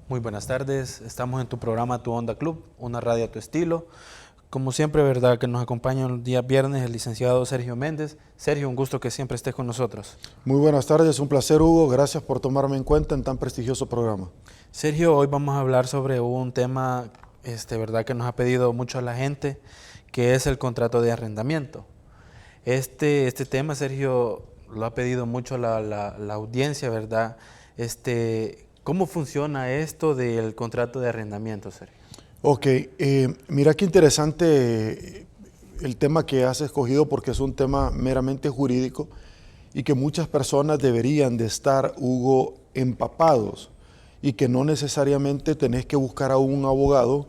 Muy buenas tardes, estamos en tu programa Tu Onda Club, una radio a tu estilo. Como siempre, verdad que nos acompaña el día viernes el licenciado Sergio Méndez. Sergio, un gusto que siempre estés con nosotros. Muy buenas tardes, un placer, Hugo, gracias por tomarme en cuenta en tan prestigioso programa. Sergio, hoy vamos a hablar sobre un tema verdad que nos ha pedido mucho la gente, que es el contrato de arrendamiento. Este tema, Sergio, lo ha pedido mucho la audiencia, ¿verdad? ¿Cómo funciona esto del contrato de arrendamiento, Sergio? Ok, mira qué interesante el tema que has escogido porque es un tema meramente jurídico y que muchas personas deberían de estar, Hugo, empapados y que no necesariamente tenés que buscar a un abogado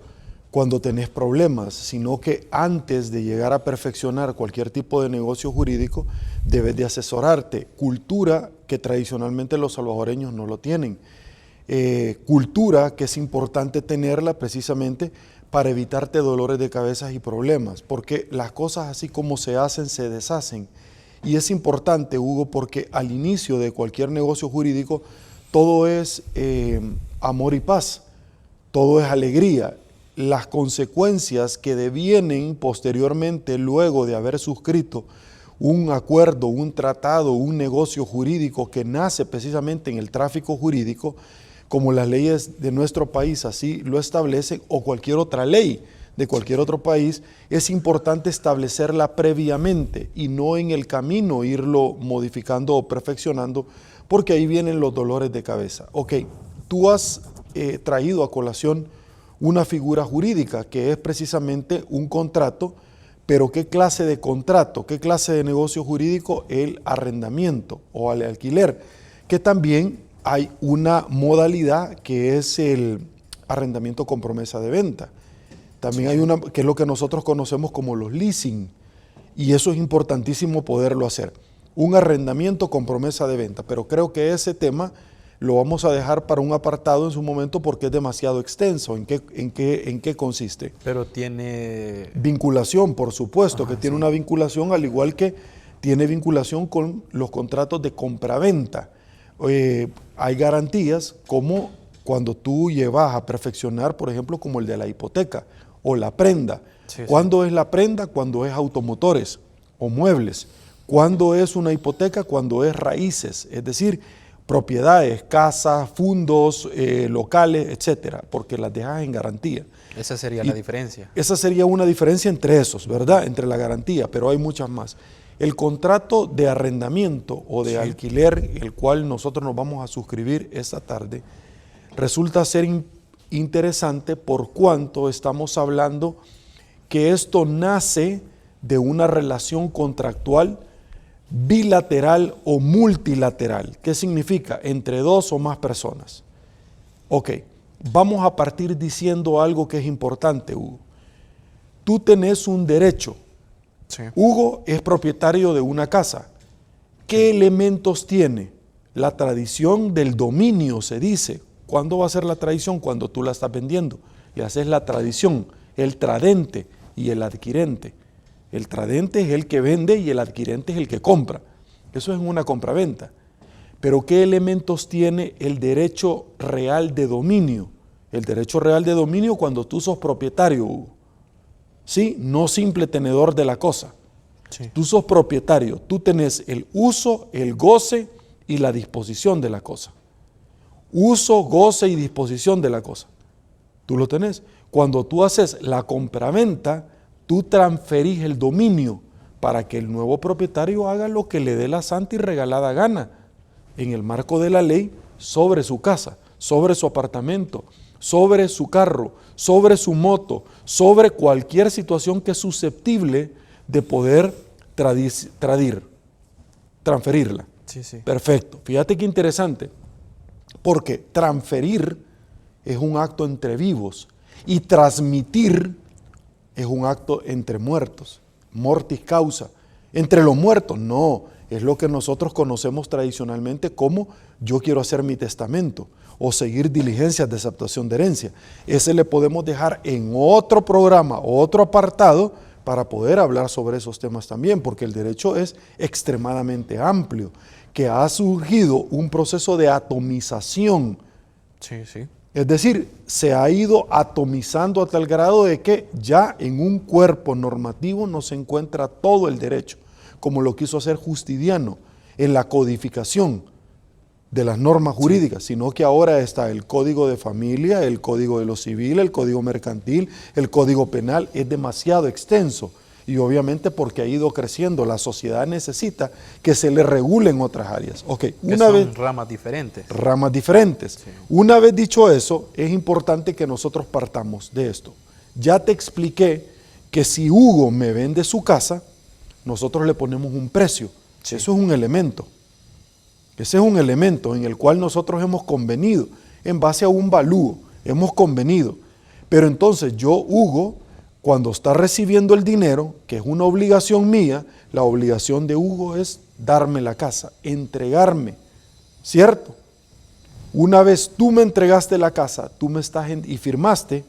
cuando tenés problemas, sino que antes de llegar a perfeccionar cualquier tipo de negocio jurídico, debes de asesorarte. Cultura que tradicionalmente los salvadoreños no lo tienen. Cultura que es importante tenerla precisamente para evitarte dolores de cabeza y problemas, porque las cosas así como se hacen, se deshacen. Y es importante, Hugo, porque al inicio de cualquier negocio jurídico, todo es amor y paz, todo es alegría. Las consecuencias que devienen posteriormente, luego de haber suscrito un acuerdo, un tratado, un negocio jurídico que nace precisamente en el tráfico jurídico, como las leyes de nuestro país así lo establecen, o cualquier otra ley de cualquier otro país, es importante establecerla previamente y no en el camino irlo modificando o perfeccionando, porque ahí vienen los dolores de cabeza. Ok, tú has traído a colación una figura jurídica que es precisamente un contrato, pero ¿qué clase de contrato? ¿Qué clase de negocio jurídico? El arrendamiento o el alquiler, que también hay una modalidad que es el arrendamiento con promesa de venta. También hay una que es lo que nosotros conocemos como los leasing, y eso es importantísimo poderlo hacer. Un arrendamiento con promesa de venta, pero creo que ese tema lo vamos a dejar para un apartado en su momento porque es demasiado extenso. ¿En qué consiste? Pero tiene Vinculación, por supuesto, que tiene una vinculación, al igual que tiene vinculación con los contratos de compraventa. Hay garantías como cuando tú llevas a perfeccionar, por ejemplo, como el de la hipoteca o la prenda. ¿Cuándo es la prenda? Cuando es automotores o muebles. ¿Cuándo es una hipoteca? Cuando es raíces, es decir, propiedades, casas, fundos, locales, etcétera, porque las dejas en garantía. Esa sería la diferencia. Esa sería una diferencia entre esos, ¿verdad? Entre la garantía, pero hay muchas más. El contrato de arrendamiento o de alquiler, el cual nosotros nos vamos a suscribir esta tarde, resulta ser interesante por cuanto estamos hablando que esto nace de una relación contractual bilateral o multilateral. ¿Qué significa? Entre dos o más personas. Ok, vamos a partir diciendo algo que es importante, Hugo. Tú tenés un derecho. Sí. Hugo es propietario de una casa. ¿Qué elementos tiene? La tradición del dominio, se dice. ¿Cuándo va a ser la tradición? Cuando tú la estás vendiendo. Le haces la tradición, el tradente y el adquirente. El tradente es el que vende y el adquirente es el que compra. Eso es una compraventa. Pero ¿qué elementos tiene el derecho real de dominio? El derecho real de dominio cuando tú sos propietario, Hugo. ¿Sí? No simple tenedor de la cosa. Sí. Tú sos propietario, tú tenés el uso, el goce y la disposición de la cosa. Uso, goce y disposición de la cosa. Tú lo tenés. Cuando tú haces la compraventa, tú transferís el dominio para que el nuevo propietario haga lo que le dé la santa y regalada gana en el marco de la ley sobre su casa, sobre su apartamento, sobre su carro, sobre su moto, sobre cualquier situación que es susceptible de poder transferirla. Sí, sí. Perfecto. Fíjate qué interesante, porque transferir es un acto entre vivos y transmitir es un acto entre muertos. Mortis causa. Entre los muertos, no. Es lo que nosotros conocemos tradicionalmente como yo quiero hacer mi testamento o seguir diligencias de aceptación de herencia. Ese le podemos dejar en otro programa, otro apartado, para poder hablar sobre esos temas también, porque el derecho es extremadamente amplio, que ha surgido un proceso de atomización. Sí, sí. Es decir, se ha ido atomizando a tal grado de que ya en un cuerpo normativo no se encuentra todo el derecho, como lo quiso hacer Justiniano en la codificación de las normas jurídicas, sino que ahora está el Código de Familia, el Código de lo Civil, el Código Mercantil, el Código Penal. Es demasiado extenso y obviamente porque ha ido creciendo, la sociedad necesita que se le regulen otras áreas. Son ramas diferentes. Ramas diferentes. Sí. Una vez dicho eso, es importante que nosotros partamos de esto. Ya te expliqué que si Hugo me vende su casa, nosotros le ponemos un precio. Sí. Eso es un elemento. Ese es un elemento en el cual nosotros hemos convenido, en base a un valúo, hemos convenido. Pero entonces yo, Hugo, cuando está recibiendo el dinero, que es una obligación mía, la obligación de Hugo es darme la casa, entregarme, ¿cierto? Una vez tú me entregaste la casa, tú me estás y firmaste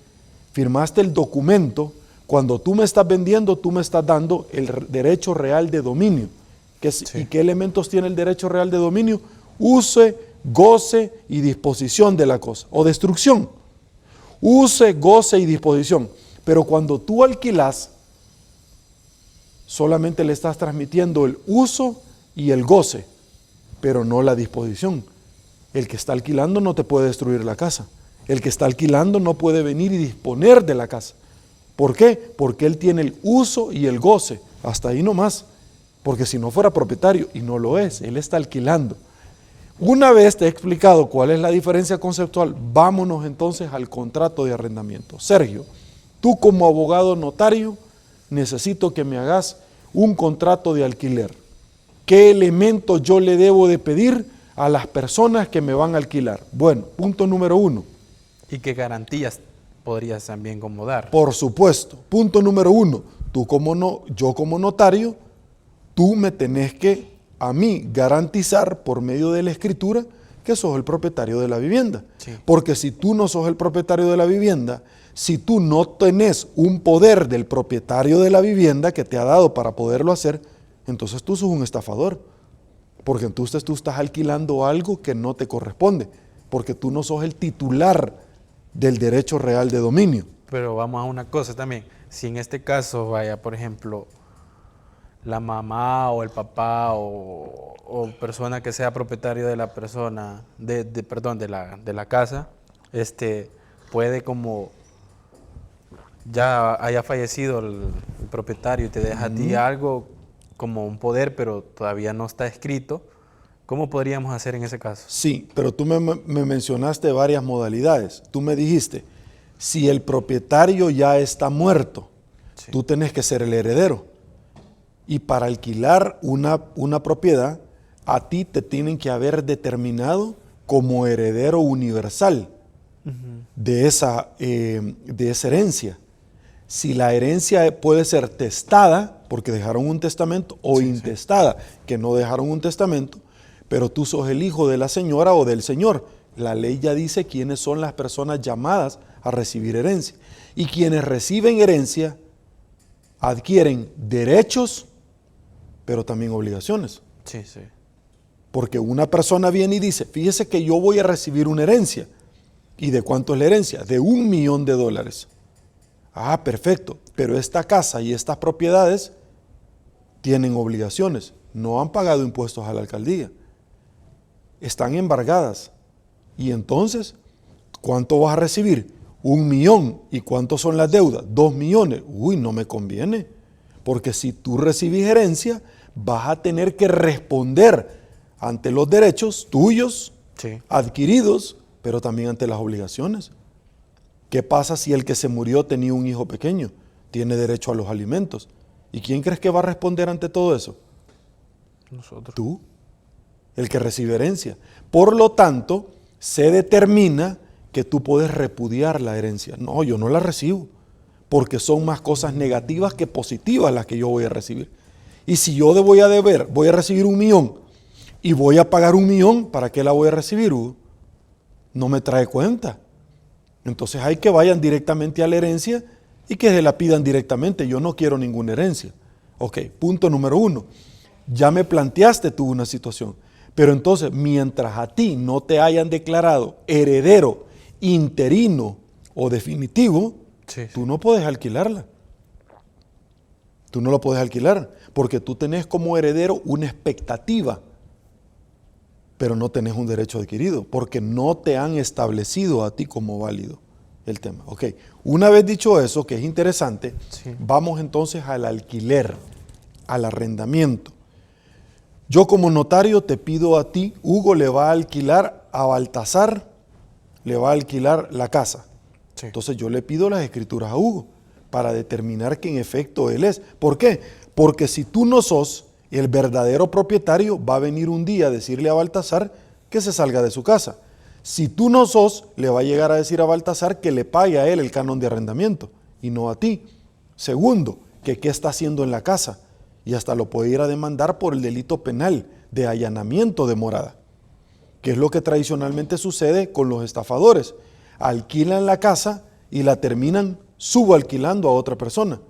el documento, cuando tú me estás vendiendo, tú me estás dando el derecho real de dominio. Sí. ¿Y qué elementos tiene el derecho real de dominio? Use, goce y disposición de la cosa, o destrucción. Use, goce y disposición. Pero cuando tú alquilas, solamente le estás transmitiendo el uso y el goce, pero no la disposición. El que está alquilando no te puede destruir la casa. El que está alquilando no puede venir y disponer de la casa. ¿Por qué? Porque él tiene el uso y el goce. Hasta ahí nomás. Porque si no fuera propietario, y no lo es, él está alquilando. Una vez te he explicado cuál es la diferencia conceptual, vámonos entonces al contrato de arrendamiento. Sergio, tú como abogado notario, necesito que me hagas un contrato de alquiler. ¿Qué elementos yo le debo de pedir a las personas que me van a alquilar? Bueno, punto número 1. ¿Y qué garantías podrías también como dar? Por supuesto. Punto número 1. Yo como notario, tú me tenés que a mí garantizar por medio de la escritura que sos el propietario de la vivienda. Sí. Porque si tú no sos el propietario de la vivienda, si tú no tenés un poder del propietario de la vivienda que te ha dado para poderlo hacer, entonces tú sos un estafador. Porque entonces tú estás alquilando algo que no te corresponde, porque tú no sos el titular del derecho real de dominio. Pero vamos a una cosa también, si en este caso vaya, por ejemplo, la mamá o el papá o persona que sea propietario de la persona, de la casa, puede como ya haya fallecido el propietario y te deja a ti algo como un poder, pero todavía no está escrito, ¿cómo podríamos hacer en ese caso? Sí, pero tú me mencionaste varias modalidades. Tú me dijiste, si el propietario ya está muerto, sí, tú tenés que ser el heredero. Y para alquilar una propiedad, a ti te tienen que haber determinado como heredero universal de esa herencia. Si la herencia puede ser testada, porque dejaron un testamento, o intestada, que no dejaron un testamento, pero tú sos el hijo de la señora o del señor. La ley ya dice quiénes son las personas llamadas a recibir herencia. Y quienes reciben herencia adquieren derechos, pero también obligaciones. Sí, sí. Porque una persona viene y dice, fíjese que yo voy a recibir una herencia. ¿Y de cuánto es la herencia? De $1.000.000. Ah, perfecto. Pero esta casa y estas propiedades tienen obligaciones. No han pagado impuestos a la alcaldía. Están embargadas. Y entonces, ¿cuánto vas a recibir? 1.000.000. ¿Y cuántos son las deudas? 2.000.000. Uy, no me conviene. Porque si tú recibís herencia, vas a tener que responder ante los derechos tuyos, sí, adquiridos, pero también ante las obligaciones. ¿Qué pasa si el que se murió tenía un hijo pequeño? Tiene derecho a los alimentos. ¿Y quién crees que va a responder ante todo eso? Nosotros. Tú, el que recibe herencia. Por lo tanto, se determina que tú puedes repudiar la herencia. No, yo no la recibo, porque son más cosas negativas que positivas las que yo voy a recibir. Y si yo voy a recibir 1.000.000 y voy a pagar 1.000.000, ¿para qué la voy a recibir, Hugo? No me trae cuenta. Entonces hay que vayan directamente a la herencia y que se la pidan directamente. Yo no quiero ninguna herencia. Ok, punto número 1. Ya me planteaste tú una situación. Pero entonces, mientras a ti no te hayan declarado heredero interino o definitivo, Sí, sí. tú no puedes alquilarla. Tú no lo puedes alquilar porque tú tenés como heredero una expectativa, pero no tenés un derecho adquirido porque no te han establecido a ti como válido el tema. Ok, una vez dicho eso, que es interesante, Sí. vamos entonces al alquiler, al arrendamiento. Yo como notario te pido a ti, Hugo le va a alquilar a Baltasar, le va a alquilar la casa. Sí. Entonces yo le pido las escrituras a Hugo para determinar que en efecto él es. ¿Por qué? Porque si tú no sos el verdadero propietario, va a venir un día a decirle a Baltasar que se salga de su casa. Si tú no sos, le va a llegar a decir a Baltasar que le pague a él el canon de arrendamiento y no a ti. Segundo, que qué está haciendo en la casa y hasta lo puede ir a demandar por el delito penal de allanamiento de morada, que es lo que tradicionalmente sucede con los estafadores. Alquilan la casa y la terminan subalquilando a otra persona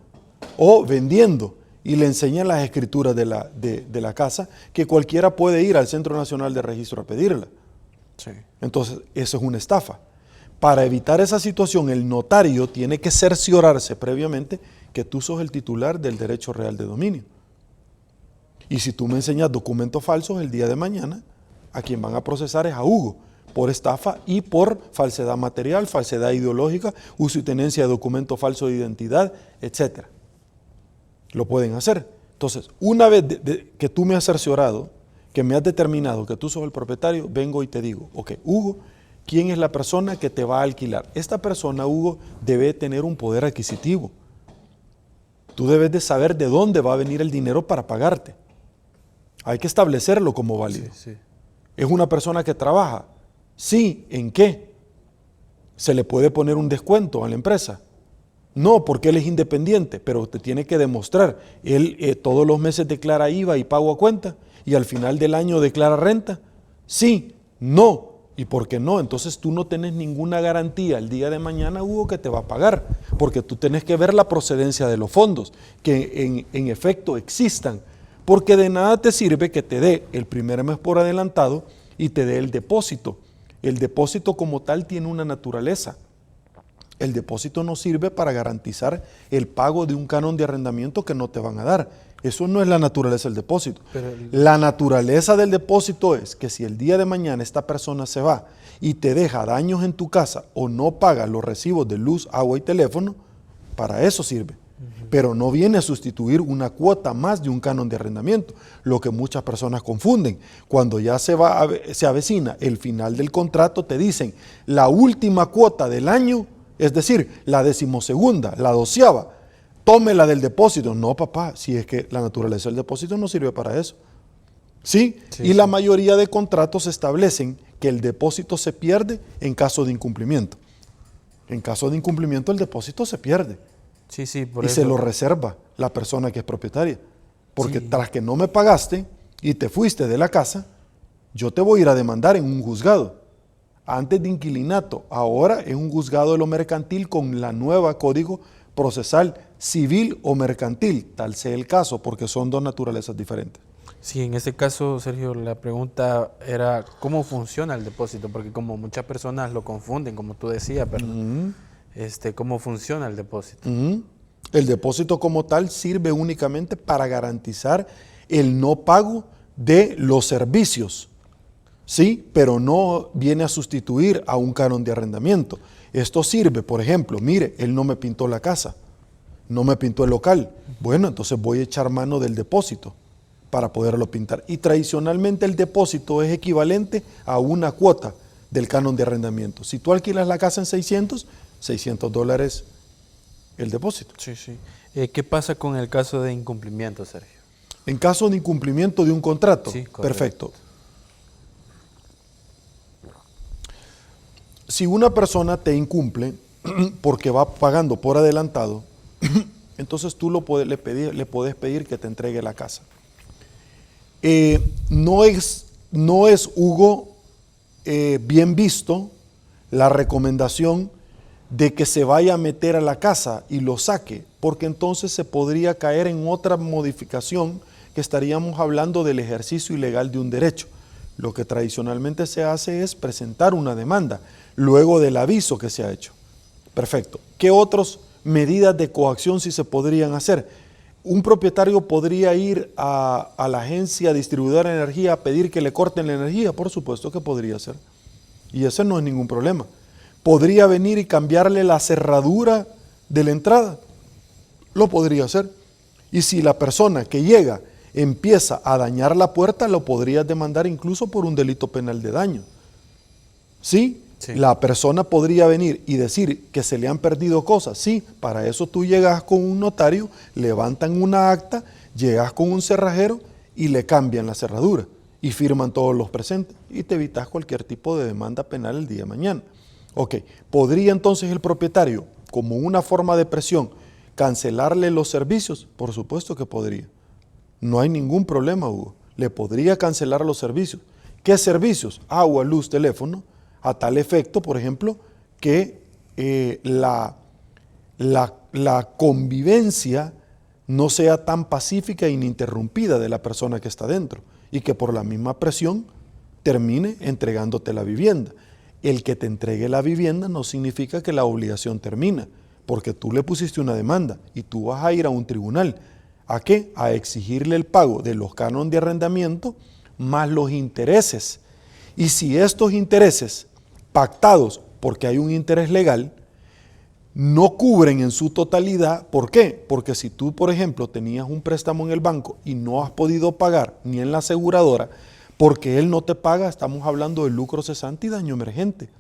o vendiendo y le enseñan las escrituras de la casa, que cualquiera puede ir al Centro Nacional de Registro a pedirla. Sí. Entonces, eso es una estafa. Para evitar esa situación, el notario tiene que cerciorarse previamente que tú sos el titular del derecho real de dominio. Y si tú me enseñas documentos falsos el día de mañana, a quien van a procesar es a Hugo, por estafa y por falsedad material, falsedad ideológica, uso y tenencia de documento falso de identidad, etc. Lo pueden hacer. Entonces, una vez que tú me has cerciorado, que me has determinado que tú sos el propietario, vengo y te digo, ok, Hugo, ¿quién es la persona que te va a alquilar? Esta persona, Hugo, debe tener un poder adquisitivo. Tú debes de saber de dónde va a venir el dinero para pagarte. Hay que establecerlo como válido. Sí, sí. ¿Es una persona que trabaja? Sí, ¿en qué? ¿Se le puede poner un descuento a la empresa? No, porque él es independiente, pero te tiene que demostrar. Él todos los meses declara IVA y pago a cuenta y al final del año declara renta. Sí, no. ¿Y por qué no? Entonces tú no tenés ninguna garantía el día de mañana, Hugo, que te va a pagar, porque tú tenés que ver la procedencia de los fondos, que en efecto existan, porque de nada te sirve que te dé el primer mes por adelantado y te dé el depósito. El depósito como tal tiene una naturaleza. El depósito no sirve para garantizar el pago de un canon de arrendamiento que no te van a dar. Eso no es la naturaleza del depósito. La naturaleza del depósito es que si el día de mañana esta persona se va y te deja daños en tu casa o no paga los recibos de luz, agua y teléfono, para eso sirve. Pero no viene a sustituir una cuota más de un canon de arrendamiento, lo que muchas personas confunden. Cuando ya se avecina el final del contrato, te dicen la última cuota del año, es decir, la 12ª, la 12ª, tome la del depósito. No, papá, si es que la naturaleza del depósito no sirve para eso. ¿Sí? Y la mayoría de contratos establecen que el depósito se pierde en caso de incumplimiento. En caso de incumplimiento, el depósito se pierde. Sí, sí, por y eso. se lo reserva la persona que es propietaria. Porque tras que no me pagaste y te fuiste de la casa, yo te voy a ir a demandar en un juzgado. Antes de inquilinato, ahora es un juzgado de lo mercantil con la nueva Código Procesal Civil o Mercantil, tal sea el caso, porque son dos naturalezas diferentes. Sí, en este caso, Sergio, la pregunta era ¿cómo funciona el depósito? Porque como muchas personas lo confunden, como tú decías, pero ¿cómo funciona el depósito? El depósito como tal sirve únicamente para garantizar el no pago de los servicios, ¿sí? Pero no viene a sustituir a un canon de arrendamiento. Esto sirve, por ejemplo, mire, él no me pintó la casa, no me pintó el local. Bueno, entonces voy a echar mano del depósito para poderlo pintar. Y tradicionalmente el depósito es equivalente a una cuota del canon de arrendamiento. Si tú alquilas la casa en $600 el depósito. Sí, sí. ¿Qué pasa con el caso de incumplimiento, Sergio? En caso de incumplimiento de un contrato, Sí, correcto. perfecto. Si una persona te incumple porque va pagando por adelantado, entonces tú le puedes pedir que te entregue la casa. No es, Hugo, bien visto la recomendación de que se vaya a meter a la casa y lo saque, porque entonces se podría caer en otra modificación que estaríamos hablando del ejercicio ilegal de un derecho. Lo que tradicionalmente se hace es presentar una demanda luego del aviso que se ha hecho. Perfecto. ¿Qué otras medidas de coacción sí se podrían hacer? Un propietario podría ir a la agencia distribuidora de energía a pedir que le corten la energía. Por supuesto que podría ser. Y ese no es ningún problema. Podría venir y cambiarle la cerradura de la entrada. Lo podría hacer. Y si la persona que llega empieza a dañar la puerta, lo podrías demandar incluso por un delito penal de daño. ¿Sí? Sí. La persona podría venir y decir que se le han perdido cosas. Sí, para eso tú llegas con un notario, levantan una acta, llegas con un cerrajero y le cambian la cerradura y firman todos los presentes y te evitas cualquier tipo de demanda penal el día de mañana. Ok, ¿podría entonces el propietario, como una forma de presión, cancelarle los servicios? Por supuesto que podría. No hay ningún problema, Hugo. Le podría cancelar los servicios. ¿Qué servicios? Agua, luz, teléfono. A tal efecto, por ejemplo, que la convivencia no sea tan pacífica e ininterrumpida de la persona que está dentro y que por la misma presión termine entregándote la vivienda. El que te entregue la vivienda no significa que la obligación termina, porque tú le pusiste una demanda y tú vas a ir a un tribunal. ¿A qué? A exigirle el pago de los cánones de arrendamiento más los intereses. Y si estos intereses pactados, porque hay un interés legal, no cubren en su totalidad, ¿por qué? Porque si tú, por ejemplo, tenías un préstamo en el banco y no has podido pagar ni en la aseguradora, porque él no te paga, estamos hablando de lucro cesante y daño emergente.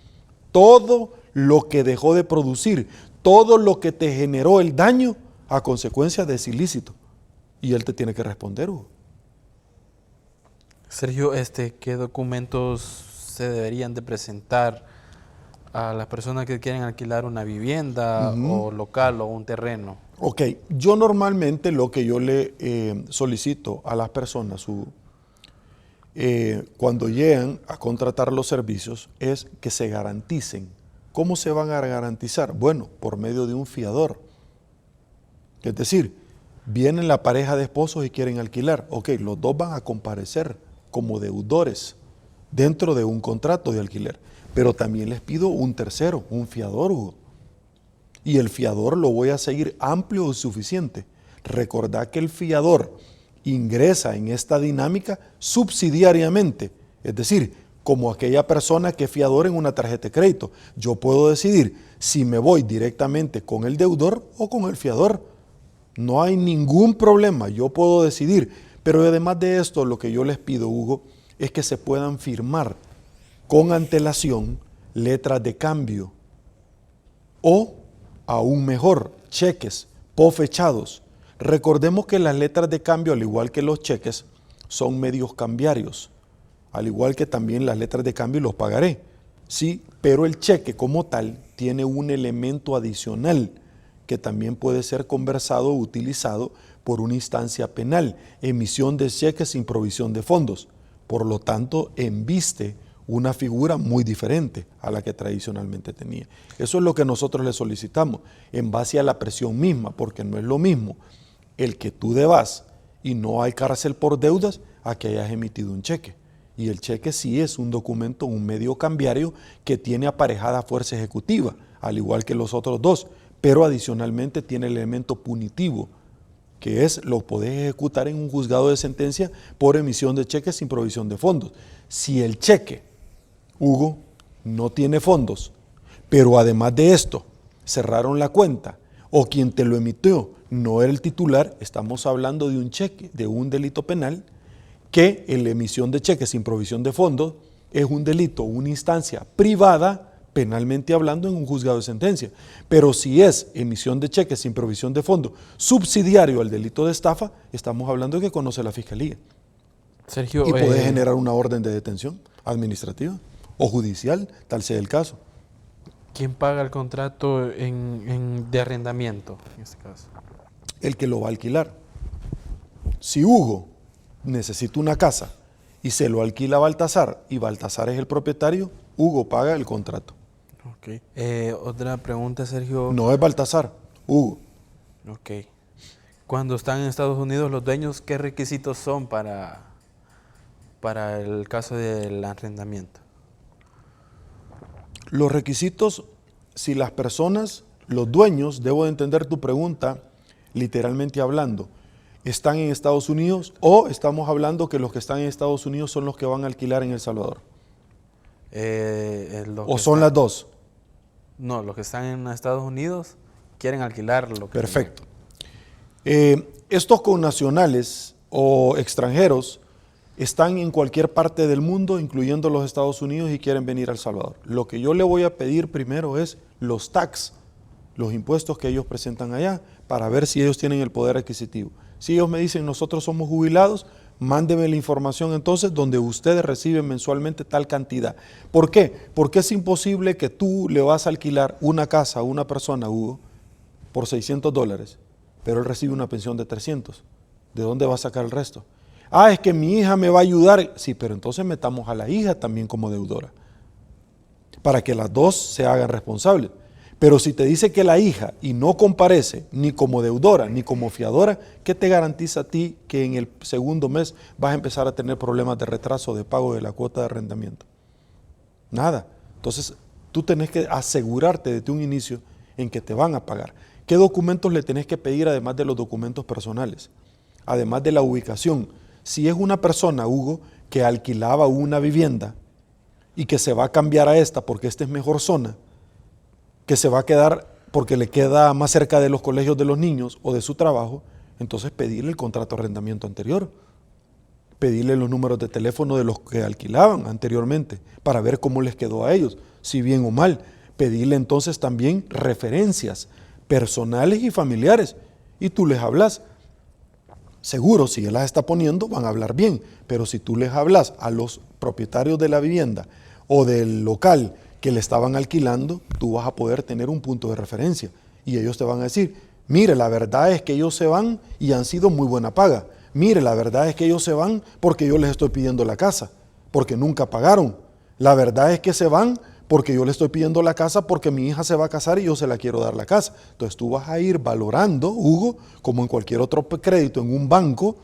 Todo lo que dejó de producir, todo lo que te generó el daño a consecuencia de ese ilícito. Y él te tiene que responder, Hugo. Sergio, ¿qué documentos se deberían de presentar a las personas que quieren alquilar una vivienda o local o un terreno? Ok, yo normalmente lo que yo le solicito a las personas cuando llegan a contratar los servicios es que se garanticen. ¿Cómo se van a garantizar? Bueno, por medio de un fiador. Es decir, vienen la pareja de esposos y quieren alquilar. Ok, los dos van a comparecer como deudores dentro de un contrato de alquiler. Pero también les pido un tercero, un fiador, Hugo. Y el fiador lo voy a seguir amplio y suficiente. Recordad que el fiador ingresa en esta dinámica subsidiariamente. Es decir, como aquella persona que es fiador en una tarjeta de crédito. Yo puedo decidir si me voy directamente con el deudor o con el fiador. No hay ningún problema, yo puedo decidir. Pero además de esto, lo que yo les pido, Hugo, es que se puedan firmar con antelación letras de cambio o, aún mejor, cheques pofechados. Recordemos que las letras de cambio, al igual que los cheques, son medios cambiarios, al igual que también las letras de cambio y los pagaré. Sí, pero el cheque como tal tiene un elemento adicional que también puede ser conversado o utilizado por una instancia penal, emisión de cheques sin provisión de fondos. Por lo tanto, embiste una figura muy diferente a la que tradicionalmente tenía. Eso es lo que nosotros le solicitamos, en base a la presión misma, porque no es lo mismo el que tú debas y no hay cárcel por deudas a que hayas emitido un cheque. Y el cheque sí es un documento, un medio cambiario que tiene aparejada fuerza ejecutiva, al igual que los otros dos, pero adicionalmente tiene el elemento punitivo, que es lo podés ejecutar en un juzgado de sentencia por emisión de cheques sin provisión de fondos. Si el cheque, Hugo, no tiene fondos, pero además de esto, cerraron la cuenta, o quien te lo emitió no era el titular, estamos hablando de un cheque, de un delito penal, que la emisión de cheques sin provisión de fondos es un delito, una instancia privada, penalmente hablando, en un juzgado de sentencia. Pero si es emisión de cheques sin provisión de fondos subsidiario al delito de estafa, estamos hablando de que conoce la Fiscalía. Sergio, y puede generar una orden de detención administrativa o judicial, tal sea el caso. ¿Quién paga el contrato de arrendamiento en este caso? El que lo va a alquilar. Si Hugo necesita una casa y se lo alquila a Baltasar y Baltasar es el propietario, Hugo paga el contrato. Ok. Otra pregunta, Sergio. No es Baltasar, Hugo. Ok. Cuando están en Estados Unidos los dueños, ¿qué requisitos son para para el caso del arrendamiento? Los requisitos, si las personas, los dueños, debo de entender tu pregunta, literalmente hablando, están en Estados Unidos o estamos hablando que los que están en Estados Unidos son los que van a alquilar en El Salvador. ¿O son las dos? No, los que están en Estados Unidos quieren alquilar lo que... Perfecto. Estos connacionales o extranjeros están en cualquier parte del mundo, incluyendo los Estados Unidos, y quieren venir a El Salvador. Lo que yo le voy a pedir primero es los tax, los impuestos que ellos presentan allá, para ver si ellos tienen el poder adquisitivo. Si ellos me dicen, nosotros somos jubilados, mándeme la información entonces donde ustedes reciben mensualmente tal cantidad. ¿Por qué? Porque es imposible que tú le vas a alquilar una casa a una persona, Hugo, por $600, pero él recibe una pensión de 300. ¿De dónde va a sacar el resto? Ah, es que mi hija me va a ayudar. Sí, pero entonces metamos a la hija también como deudora, para que las dos se hagan responsables. Pero si te dice que la hija y no comparece ni como deudora ni como fiadora, ¿qué te garantiza a ti que en el segundo mes vas a empezar a tener problemas de retraso de pago de la cuota de arrendamiento? Nada. Entonces, tú tenés que asegurarte desde un inicio en que te van a pagar. ¿Qué documentos le tenés que pedir además de los documentos personales? Además de la ubicación. Si es una persona, Hugo, que alquilaba una vivienda y que se va a cambiar a esta porque esta es mejor zona, que se va a quedar porque le queda más cerca de los colegios de los niños o de su trabajo, entonces pedirle el contrato de arrendamiento anterior, pedirle los números de teléfono de los que alquilaban anteriormente para ver cómo les quedó a ellos, si bien o mal, pedirle entonces también referencias personales y familiares, y tú les hablas. Seguro, si él las está poniendo, van a hablar bien, pero si tú les hablas a los propietarios de la vivienda o del local que le estaban alquilando, tú vas a poder tener un punto de referencia y ellos te van a decir, mire, la verdad es que ellos se van y han sido muy buena paga. Mire, la verdad es que ellos se van porque yo les estoy pidiendo la casa, porque nunca pagaron. La verdad es que se van porque yo le estoy pidiendo la casa porque mi hija se va a casar y yo se la quiero dar la casa. Entonces tú vas a ir valorando, Hugo, como en cualquier otro crédito en un banco,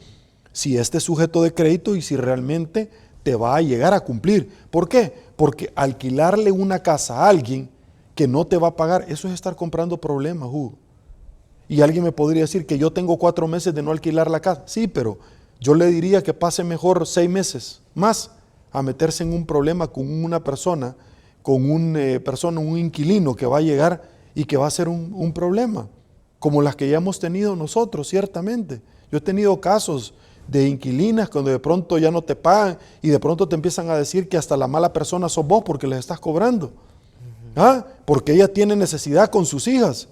si este es sujeto de crédito y si realmente te va a llegar a cumplir. ¿Por qué? Porque alquilarle una casa a alguien que no te va a pagar, eso es estar comprando problemas, Hugo. Y alguien me podría decir que yo tengo 4 meses de no alquilar la casa. Sí, pero yo le diría que pase mejor 6 meses más a meterse en un problema con una persona, un inquilino que va a llegar y que va a ser un problema, como las que ya hemos tenido nosotros, ciertamente. Yo he tenido casos de inquilinas cuando de pronto ya no te pagan y de pronto te empiezan a decir que hasta la mala persona sos vos porque les estás cobrando. Porque ella tiene necesidad con sus hijas.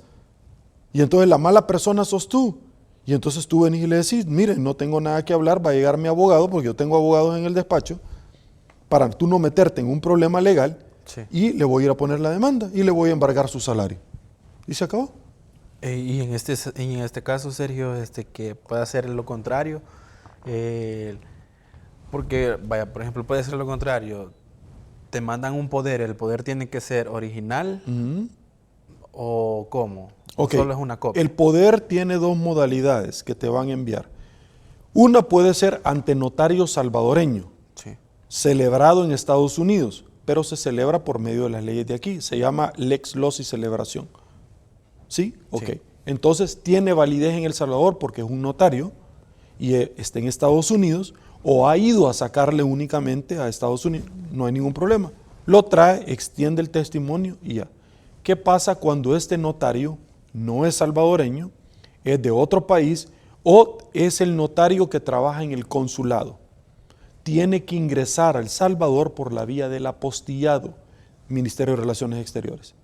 Y entonces la mala persona sos tú. Y entonces tú venís y le decís, miren, no tengo nada que hablar, va a llegar mi abogado, porque yo tengo abogados en el despacho, para tú no meterte en un problema legal, sí, y le voy a ir a poner la demanda y le voy a embargar su salario. Y se acabó. Y en este caso, Sergio, que puede hacer lo contrario, porque, vaya, por ejemplo, puede ser lo contrario, te mandan un poder, el poder tiene que ser original, ¿o cómo? Okay. ¿O solo es una copia? El poder tiene 2 modalidades que te van a enviar. Una puede ser ante notario salvadoreño, sí, celebrado en Estados Unidos, pero se celebra por medio de las leyes de aquí. Se llama Lex Loci Celebración. ¿Sí? Ok. Sí. Entonces tiene validez en El Salvador porque es un notario y está en Estados Unidos o ha ido a sacarle únicamente a Estados Unidos. No hay ningún problema. Lo trae, extiende el testimonio y ya. ¿Qué pasa cuando este notario no es salvadoreño, es de otro país o es el notario que trabaja en el consulado? Tiene que ingresar a El Salvador por la vía del apostillado, Ministerio de Relaciones Exteriores.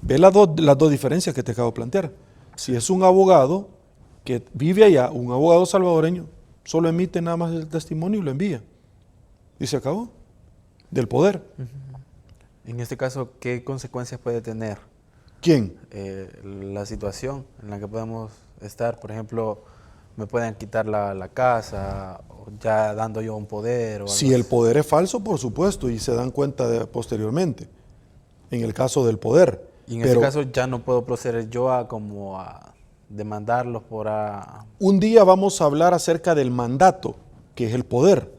Ve las dos diferencias que te acabo de plantear. Si es un abogado que vive allá, un abogado salvadoreño, solo emite nada más el testimonio y lo envía. Y se acabó. Del poder. En este caso, ¿qué consecuencias puede tener? ¿Quién? La situación en la que podemos estar. Por ejemplo, me pueden quitar la casa, o ya dando yo un poder. O si el poder es falso, por supuesto, y se dan cuenta posteriormente, en el caso del poder. Y en ese caso ya no puedo proceder yo a demandarlos por... Un día vamos a hablar acerca del mandato, que es el poder.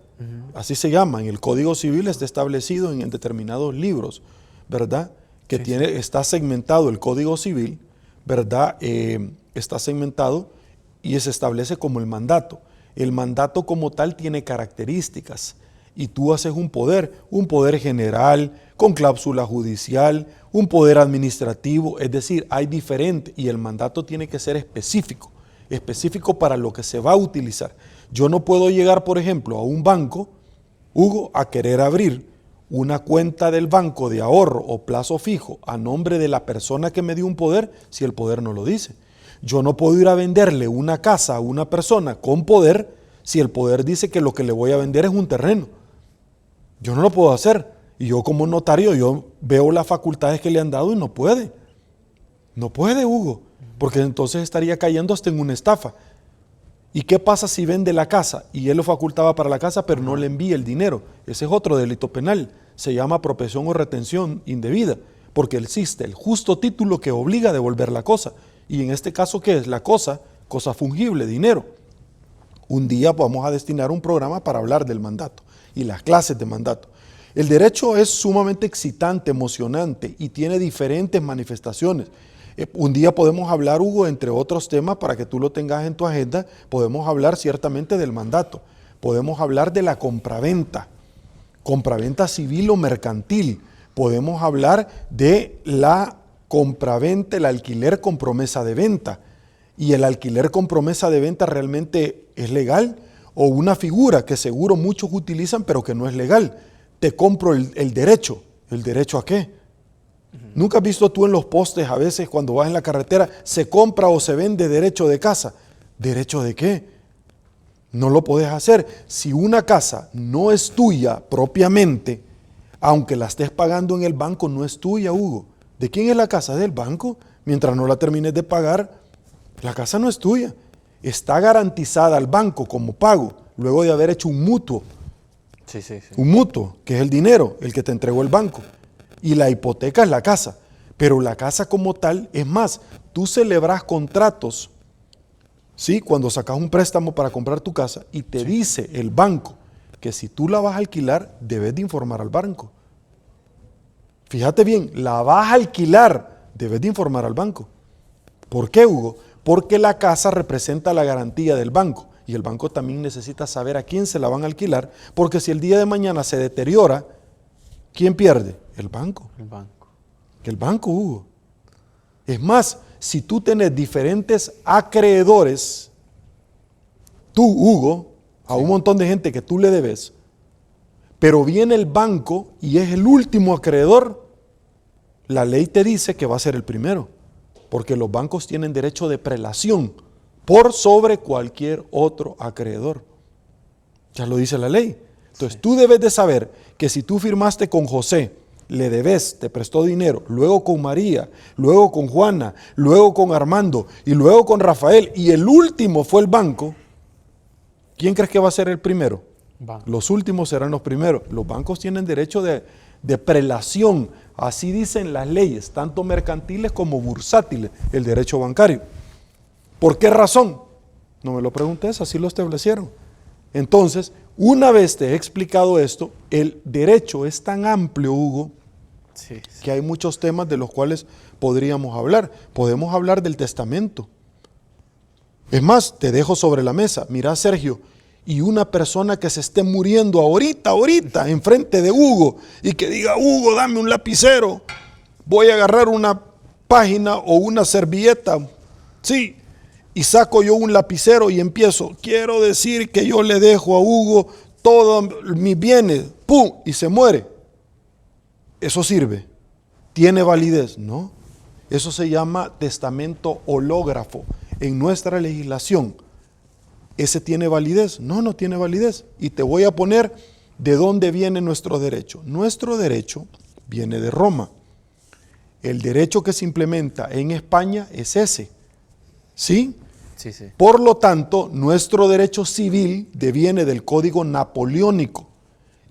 Así se llama. En el Código Civil está establecido en determinados libros, ¿verdad? Que está segmentado el Código Civil, ¿verdad? Está segmentado y se establece como el mandato. El mandato como tal tiene características y tú haces un poder general, con cláusula judicial, un poder administrativo, es decir, hay diferente y el mandato tiene que ser específico para lo que se va a utilizar. Yo no puedo llegar, por ejemplo, a un banco, Hugo, a querer abrir una cuenta del banco de ahorro o plazo fijo a nombre de la persona que me dio un poder si el poder no lo dice. Yo no puedo ir a venderle una casa a una persona con poder si el poder dice que lo que le voy a vender es un terreno. Yo no lo puedo hacer. Y yo como notario, yo veo las facultades que le han dado y no puede. No puede, Hugo, porque entonces estaría cayendo hasta en una estafa. ¿Y qué pasa si vende la casa y él lo facultaba para la casa pero no le envía el dinero? Ese es otro delito penal. Se llama apropiación o retención indebida, porque existe el justo título que obliga a devolver la cosa. Y en este caso, ¿qué es? La cosa fungible, dinero. Un día vamos a destinar un programa para hablar del mandato y las clases de mandato. El derecho es sumamente excitante, emocionante y tiene diferentes manifestaciones. Un día podemos hablar, Hugo, entre otros temas, para que tú lo tengas en tu agenda, podemos hablar ciertamente del mandato, podemos hablar de la compraventa civil o mercantil, podemos hablar de la compraventa, el alquiler con promesa de venta. ¿Y el alquiler con promesa de venta realmente es legal? O una figura que seguro muchos utilizan pero que no es legal. Te compro el derecho. ¿El derecho a qué? ¿Nunca has visto tú en los postes a veces cuando vas en la carretera, se compra o se vende derecho de casa? ¿Derecho de qué? No lo podés hacer. Si una casa no es tuya propiamente, aunque la estés pagando en el banco, no es tuya, Hugo. ¿De quién es la casa? Del banco. Mientras no la termines de pagar, la casa no es tuya. Está garantizada al banco como pago, luego de haber hecho un mutuo. Sí. Un mutuo, que es el dinero, el que te entregó el banco. Y la hipoteca es la casa. Pero la casa como tal, es más, tú celebras contratos, ¿sí? Cuando sacas un préstamo para comprar tu casa y te dice el banco que si tú la vas a alquilar, debes de informar al banco. Fíjate bien, la vas a alquilar, debes de informar al banco. ¿Por qué, Hugo? Porque la casa representa la garantía del banco y el banco también necesita saber a quién se la van a alquilar, porque si el día de mañana se deteriora, ¿quién pierde? El banco. El banco, Hugo. Es más, si tú tienes diferentes acreedores, tú, Hugo, a un montón de gente que tú le debes, pero viene el banco y es el último acreedor, la ley te dice que va a ser el primero, porque los bancos tienen derecho de prelación por sobre cualquier otro acreedor. Ya lo dice la ley. Entonces tú debes de saber que si tú firmaste con José, le debes, te prestó dinero, luego con María, luego con Juana, luego con Armando y luego con Rafael y el último fue el banco, ¿quién crees que va a ser el primero? Los últimos serán los primeros. Los bancos tienen derecho de prelación, así dicen las leyes, tanto mercantiles como bursátiles, el derecho bancario. ¿Por qué razón? No me lo preguntes, así lo establecieron. Entonces, una vez te he explicado esto, el derecho es tan amplio, Hugo, que hay muchos temas de los cuales podríamos hablar. Podemos hablar del testamento. Es más, te dejo sobre la mesa. Mira, Sergio, y una persona que se esté muriendo ahorita, enfrente de Hugo, y que diga, Hugo, dame un lapicero, voy a agarrar una página o una servilleta, sí, y saco yo un lapicero y empiezo, quiero decir que yo le dejo a Hugo todos mis bienes, ¡pum!, y se muere. ¿Eso sirve? ¿Tiene validez? No. Eso se llama testamento hológrafo. En nuestra legislación, ¿ese tiene validez? No, no tiene validez. Y te voy a poner de dónde viene nuestro derecho. Nuestro derecho viene de Roma. El derecho que se implementa en España es ese. ¿Sí? Sí, sí. Por lo tanto, nuestro derecho civil deviene del Código Napoleónico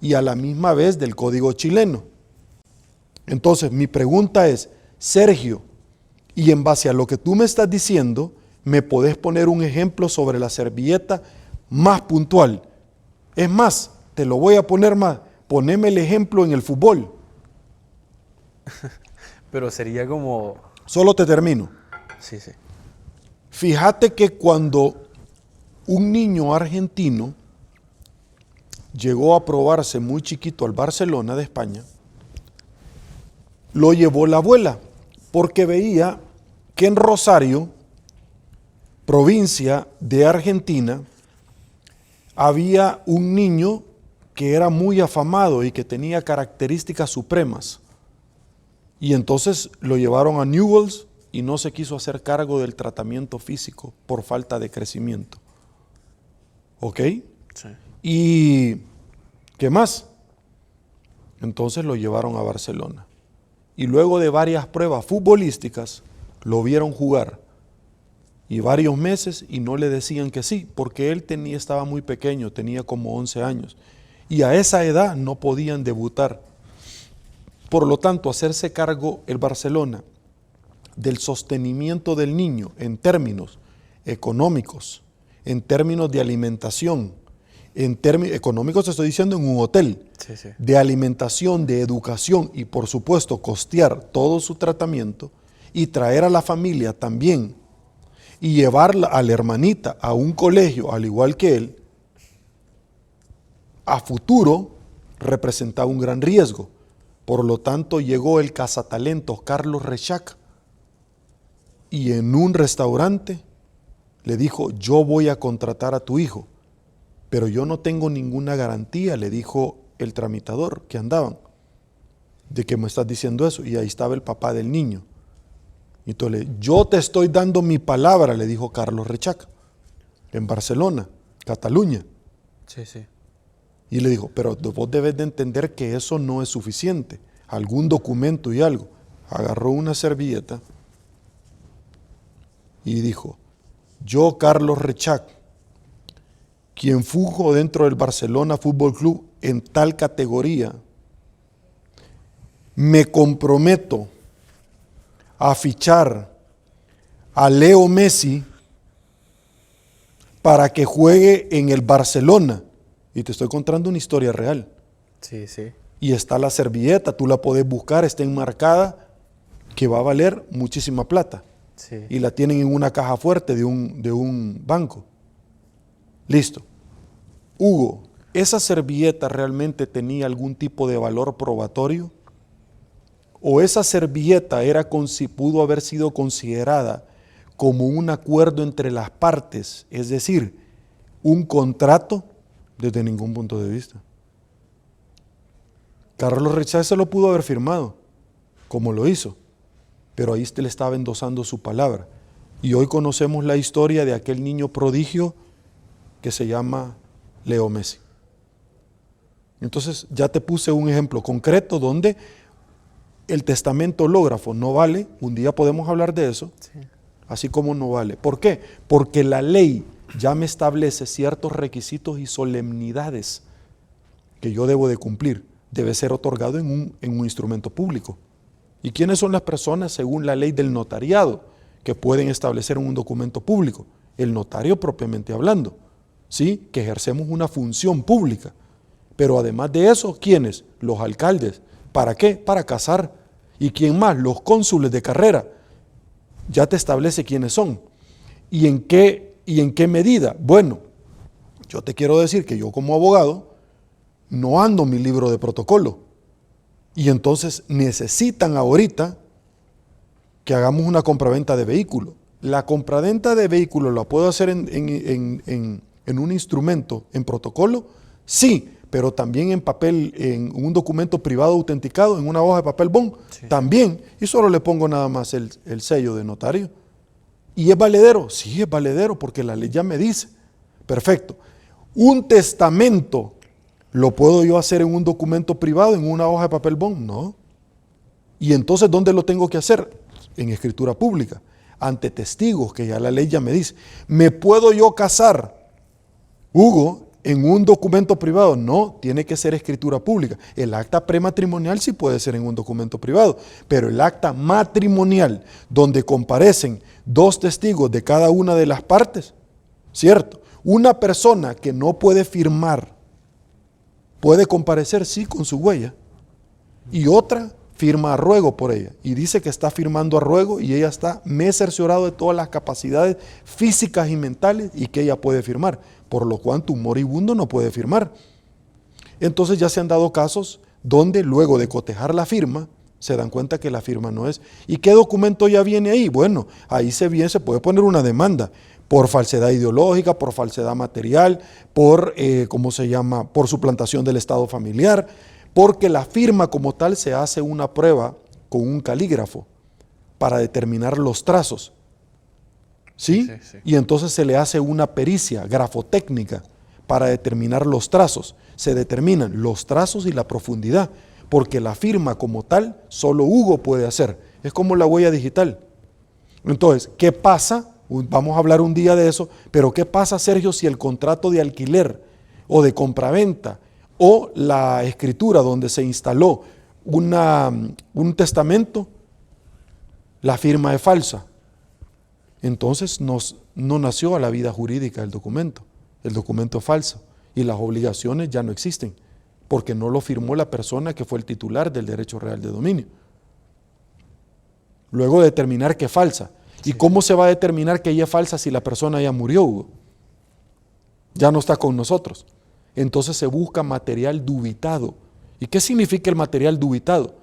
y a la misma vez del Código chileno. Entonces, mi pregunta es, Sergio, y en base a lo que tú me estás diciendo, ¿me podés poner un ejemplo sobre la servilleta más puntual? Es más, te lo voy a poner más. Poneme el ejemplo en el fútbol. Pero sería como... Solo te termino. Sí, sí. Fíjate que cuando un niño argentino llegó a probarse muy chiquito al Barcelona de España, lo llevó la abuela, porque veía que en Rosario, provincia de Argentina, había un niño que era muy afamado y que tenía características supremas. Y entonces lo llevaron a Newell's y no se quiso hacer cargo del tratamiento físico por falta de crecimiento. ¿Ok? Sí. ¿Y qué más? Entonces lo llevaron a Barcelona. Y luego de varias pruebas futbolísticas, lo vieron jugar. Y varios meses y no le decían que sí, porque él estaba muy pequeño, tenía como 11 años. Y a esa edad no podían debutar. Por lo tanto, hacerse cargo el Barcelona del sostenimiento del niño en términos económicos, en términos de alimentación, en términos económicos estoy diciendo en un hotel, Sí, sí. de alimentación, de educación y por supuesto costear todo su tratamiento y traer a la familia también y llevarla a la hermanita a un colegio al igual que él, a futuro representaba un gran riesgo. Por lo tanto llegó el cazatalentos Carlos Rechac y en un restaurante le dijo, yo voy a contratar a tu hijo, pero yo no tengo ninguna garantía, le dijo el tramitador que andaban, de que me estás diciendo eso. Y ahí estaba el papá del niño. Y entonces, yo te estoy dando mi palabra, le dijo Carlos Rechac, en Barcelona, Cataluña. Sí, sí. Y le dijo, pero vos debes de entender que eso no es suficiente, algún documento y algo. Agarró una servilleta y dijo, yo, Carlos Rechac, quien funjo dentro del Barcelona Fútbol Club en tal categoría, me comprometo a fichar a Leo Messi para que juegue en el Barcelona. Y te estoy contando una historia real. Sí, sí. Y está la servilleta, tú la podés buscar, está enmarcada, que va a valer muchísima plata. Sí. Y la tienen en una caja fuerte de un banco. Listo. Hugo, ¿esa servilleta realmente tenía algún tipo de valor probatorio? ¿O esa servilleta pudo haber sido considerada como un acuerdo entre las partes, es decir, un contrato? Desde ningún punto de vista. Carlos Rechac se lo pudo haber firmado, como lo hizo, pero ahí le estaba endosando su palabra. Y hoy conocemos la historia de aquel niño prodigio que se llama Leo Messi. Entonces ya te puse un ejemplo concreto donde el testamento hológrafo no vale, un día podemos hablar de eso, Sí. así como no vale. ¿Por qué? Porque la ley ya me establece ciertos requisitos y solemnidades que yo debo de cumplir. Debe ser otorgado en un instrumento público. ¿Y quiénes son las personas según la ley del notariado que pueden establecer un documento público? El notario propiamente hablando, ¿sí? Que ejercemos una función pública. Pero además de eso, ¿quiénes? Los alcaldes. ¿Para qué? Para casar. ¿Y quién más? Los cónsules de carrera. Ya te establece quiénes son. ¿Y en qué medida? Bueno, yo te quiero decir que yo como abogado no ando mi libro de protocolo. Y entonces necesitan ahorita que hagamos una compraventa de vehículo. La compraventa de vehículo la puedo hacer en un instrumento, en protocolo, sí, pero también en papel, en un documento privado autenticado, en una hoja de papel bond, Sí. también, y solo le pongo nada más el sello de notario. ¿Y es valedero? Sí, es valedero, porque la ley ya me dice. Perfecto. Un testamento, ¿lo puedo yo hacer en un documento privado, en una hoja de papel bond? No. ¿Y entonces dónde lo tengo que hacer? En escritura pública, ante testigos, que ya la ley ya me dice. ¿Me puedo yo casar, Hugo, en un documento privado? No, tiene que ser escritura pública. El acta prematrimonial sí puede ser en un documento privado, pero el acta matrimonial, donde comparecen 2 testigos de cada una de las partes, ¿cierto? Una persona que no puede firmar puede comparecer, sí, con su huella. Y otra firma a ruego por ella. Y dice que está firmando a ruego y ella está, me he cerciorado de todas las capacidades físicas y mentales y que ella puede firmar. Por lo cual un moribundo no puede firmar. Entonces ya se han dado casos donde luego de cotejar la firma, se dan cuenta que la firma no es. ¿Y qué documento ya viene ahí? Bueno, ahí se puede poner una demanda por falsedad ideológica, por falsedad material, por, por suplantación del estado familiar, porque la firma como tal se hace una prueba con un calígrafo para determinar los trazos. ¿Sí? Sí. Y entonces se le hace una pericia grafotécnica para determinar los trazos. Se determinan los trazos y la profundidad, porque la firma como tal solo Hugo puede hacer. Es como la huella digital. Entonces, ¿qué pasa? Vamos a hablar un día de eso, pero ¿qué pasa, Sergio, si el contrato de alquiler o de compraventa o la escritura donde se instaló un testamento, la firma es falsa? Entonces no nació a la vida jurídica el documento es falso y las obligaciones ya no existen, porque no lo firmó la persona que fue el titular del derecho real de dominio. Luego de determinar que es falsa. ¿Y cómo se va a determinar que ella es falsa si la persona ya murió, Hugo? Ya no está con nosotros. Entonces se busca material dubitado. ¿Y qué significa el material dubitado?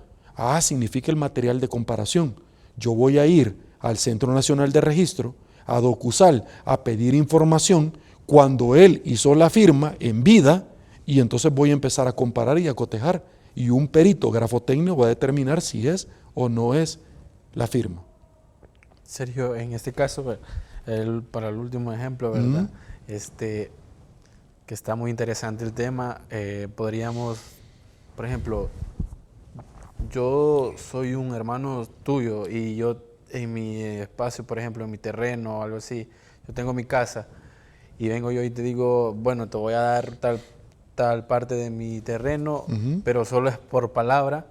Significa el material de comparación. Yo voy a ir al Centro Nacional de Registro, a Docusal, a pedir información cuando él hizo la firma en vida, y entonces voy a empezar a comparar y a cotejar, y un perito grafotécnico va a determinar si es o no es la firma. Sergio, en este caso, para el último ejemplo, ¿verdad? Que está muy interesante el tema, podríamos, por ejemplo, yo soy un hermano tuyo y yo en mi espacio, por ejemplo, en mi terreno o algo así, yo tengo mi casa y vengo yo y te digo, bueno, te voy a dar tal parte de mi terreno, pero solo es por palabra.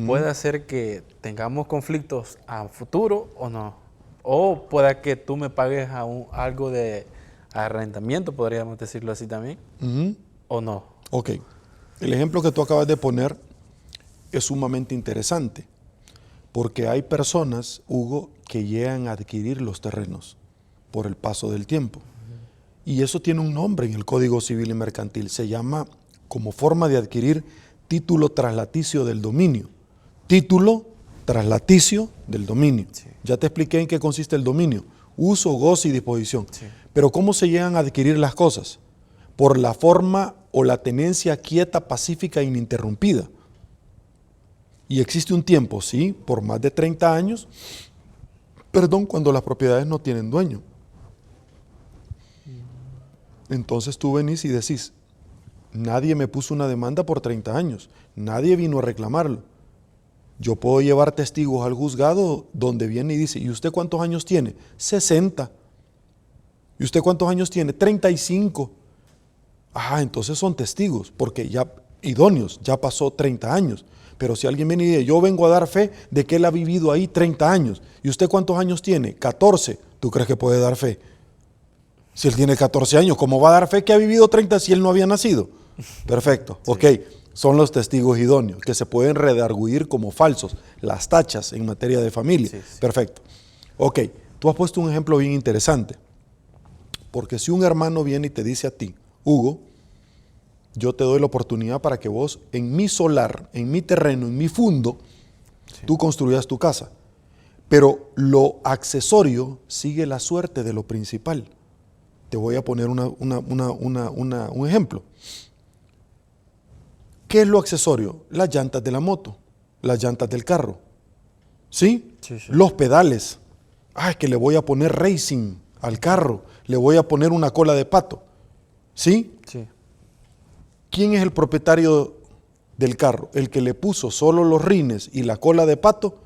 Puede hacer que tengamos conflictos a futuro o no. O pueda que tú me pagues algo de arrendamiento, podríamos decirlo así también, o no. Ok. El ejemplo que tú acabas de poner es sumamente interesante, porque hay personas, Hugo, que llegan a adquirir los terrenos por el paso del tiempo. Y eso tiene un nombre en el Código Civil y Mercantil. Se llama, como forma de adquirir, título traslaticio del dominio. Título traslaticio del dominio. Sí. Ya te expliqué en qué consiste el dominio. Uso, goce y disposición. Sí. Pero ¿cómo se llegan a adquirir las cosas? Por la forma o la tenencia quieta, pacífica e ininterrumpida. Y existe un tiempo, sí, por más de 30 años, cuando las propiedades no tienen dueño. Entonces tú venís y decís, nadie me puso una demanda por 30 años, nadie vino a reclamarlo. Yo puedo llevar testigos al juzgado donde viene y dice, ¿y usted cuántos años tiene? 60. ¿Y usted cuántos años tiene? 35. Entonces son testigos, porque ya idóneos, ya pasó 30 años. Pero si alguien viene y dice, yo vengo a dar fe de que él ha vivido ahí 30 años, ¿y usted cuántos años tiene? 14. ¿Tú crees que puede dar fe? Si él tiene 14 años, ¿cómo va a dar fe que ha vivido 30 si él no había nacido? Perfecto, sí. Ok. Son los testigos idóneos, que se pueden redarguir como falsos, las tachas en materia de familia. Sí, sí. Perfecto. Ok, tú has puesto un ejemplo bien interesante, porque si un hermano viene y te dice a ti, Hugo, yo te doy la oportunidad para que vos en mi solar, en mi terreno, en mi fundo, sí, tú construyas tu casa, pero lo accesorio sigue la suerte de lo principal. Te voy a poner un ejemplo. ¿Qué es lo accesorio? Las llantas de la moto, las llantas del carro, ¿sí? Sí, sí. Los pedales. Es que le voy a poner racing al carro, le voy a poner una cola de pato, ¿sí? Sí. ¿Quién es el propietario del carro? ¿El que le puso solo los rines y la cola de pato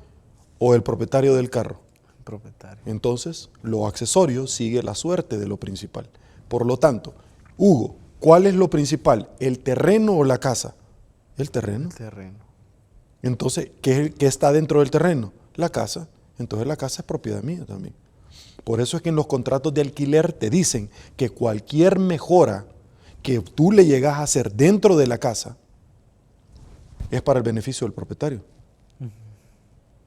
o el propietario del carro? El propietario. Entonces, lo accesorio sigue la suerte de lo principal. Por lo tanto, Hugo, ¿cuál es lo principal? ¿El terreno o la casa? El terreno. El terreno. Entonces, ¿qué está dentro del terreno? La casa. Entonces la casa es propiedad mía también. Por eso es que en los contratos de alquiler te dicen que cualquier mejora que tú le llegas a hacer dentro de la casa es para el beneficio del propietario.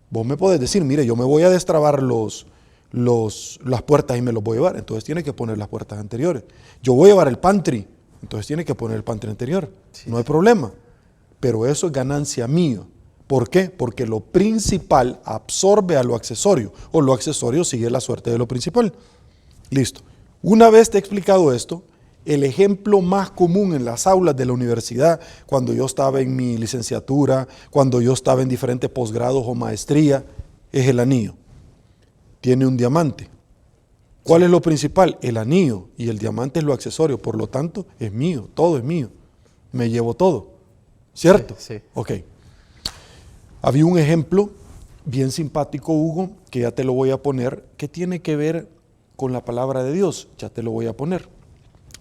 Vos me podés decir, mire, yo me voy a destrabar las puertas y me los voy a llevar, entonces tiene que poner las puertas anteriores. Yo voy a llevar el pantry, entonces tiene que poner el pantry anterior. Sí, no hay problema, pero eso es ganancia mío. ¿Por qué? Porque lo principal absorbe a lo accesorio, o lo accesorio sigue la suerte de lo principal. Listo. Una vez te he explicado esto, el ejemplo más común en las aulas de la universidad, cuando yo estaba en mi licenciatura, cuando yo estaba en diferentes posgrados o maestría, es el anillo. Tiene un diamante. ¿Cuál es lo principal? El anillo, y el diamante es lo accesorio, por lo tanto es mío, todo es mío. Me llevo todo, ¿cierto? Sí, sí. Ok. Había un ejemplo bien simpático, Hugo, que ya te lo voy a poner, que tiene que ver con la palabra de Dios, ya te lo voy a poner,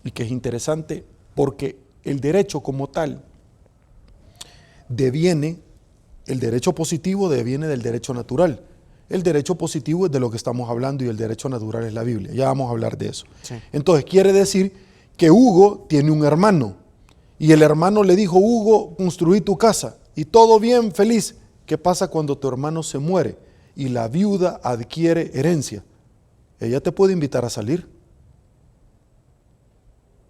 y que es interesante porque el derecho como tal el derecho positivo deviene del derecho natural. El derecho positivo es de lo que estamos hablando y el derecho natural es la Biblia. Ya vamos a hablar de eso. Sí. Entonces quiere decir que Hugo tiene un hermano y el hermano le dijo, Hugo, construí tu casa y todo bien, feliz. ¿Qué pasa cuando tu hermano se muere y la viuda adquiere herencia? Ella te puede invitar a salir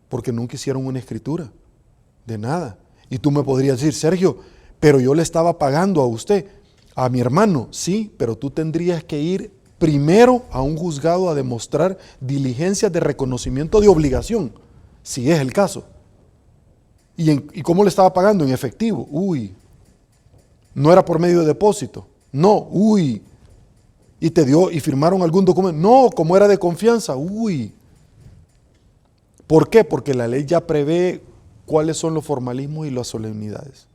porque nunca hicieron una escritura de nada. Y tú me podrías decir, Sergio, pero yo le estaba pagando a usted, a mi hermano. Sí, pero tú tendrías que ir primero a un juzgado a demostrar diligencias de reconocimiento de obligación, si es el caso. ¿Y cómo le estaba pagando? En efectivo. Uy, no era por medio de depósito. No, uy. Y te dio, y firmaron algún documento. No, como era de confianza. Uy. ¿Por qué? Porque la ley ya prevé cuáles son los formalismos y las solemnidades.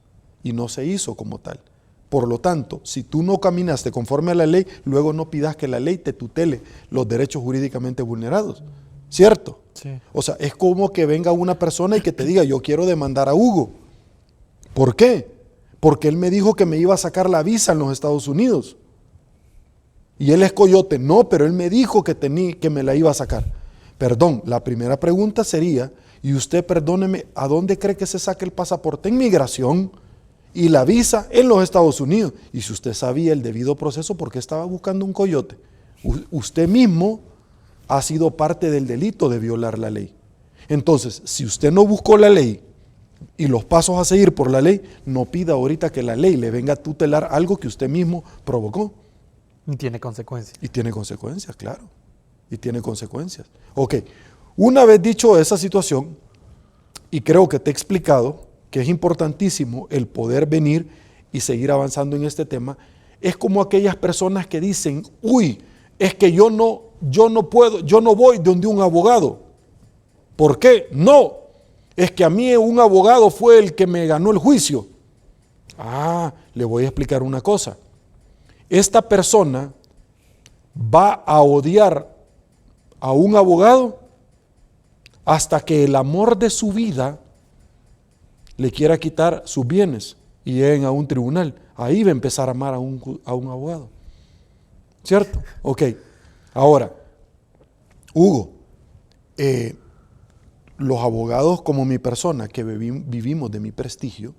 Y no se hizo como tal. Por lo tanto, si tú no caminaste conforme a la ley, luego no pidas que la ley te tutele los derechos jurídicamente vulnerados. ¿Cierto? Sí. O sea, es como que venga una persona y que te diga, yo quiero demandar a Hugo. ¿Por qué? Porque él me dijo que me iba a sacar la visa en los Estados Unidos. Y él es coyote. No, pero él me dijo que me la iba a sacar. Perdón, la primera pregunta sería, y usted, perdóneme, ¿a dónde cree que se saca el pasaporte? En migración y la visa en los Estados Unidos. Y si usted sabía el debido proceso, ¿por qué estaba buscando un coyote? Usted mismo ha sido parte del delito de violar la ley. Entonces, si usted no buscó la ley y los pasos a seguir por la ley, no pida ahorita que la ley le venga a tutelar algo que usted mismo provocó. Y tiene consecuencias. Y tiene consecuencias, claro. Y tiene consecuencias. Ok, una vez dicho esa situación, y creo que te he explicado que es importantísimo el poder venir y seguir avanzando en este tema, es como aquellas personas que dicen, uy, es que yo no puedo, yo no voy donde un abogado. ¿Por qué? No, es que a mí un abogado fue el que me ganó el juicio. Le voy a explicar una cosa. Esta persona va a odiar a un abogado hasta que el amor de su vida le quiera quitar sus bienes y lleguen a un tribunal. Ahí va a empezar a amar a un abogado. ¿Cierto? Ok. Ahora, Hugo, los abogados como mi persona, que vivimos de mi prestigio,